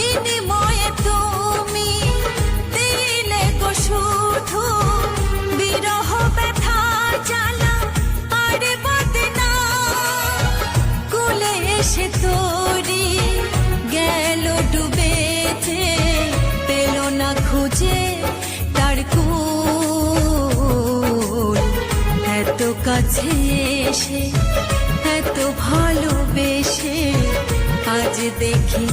বিনিময়ে তুমি দিলে গো শুধু বিরহ ব্যথা জ্বালা আর বদনা। কুলে এসে তোরি গেল ডুবেছে, পেল না খুঁজে তার কুল। এত কাছে এসে এত ভালোবেসে আজ দেখি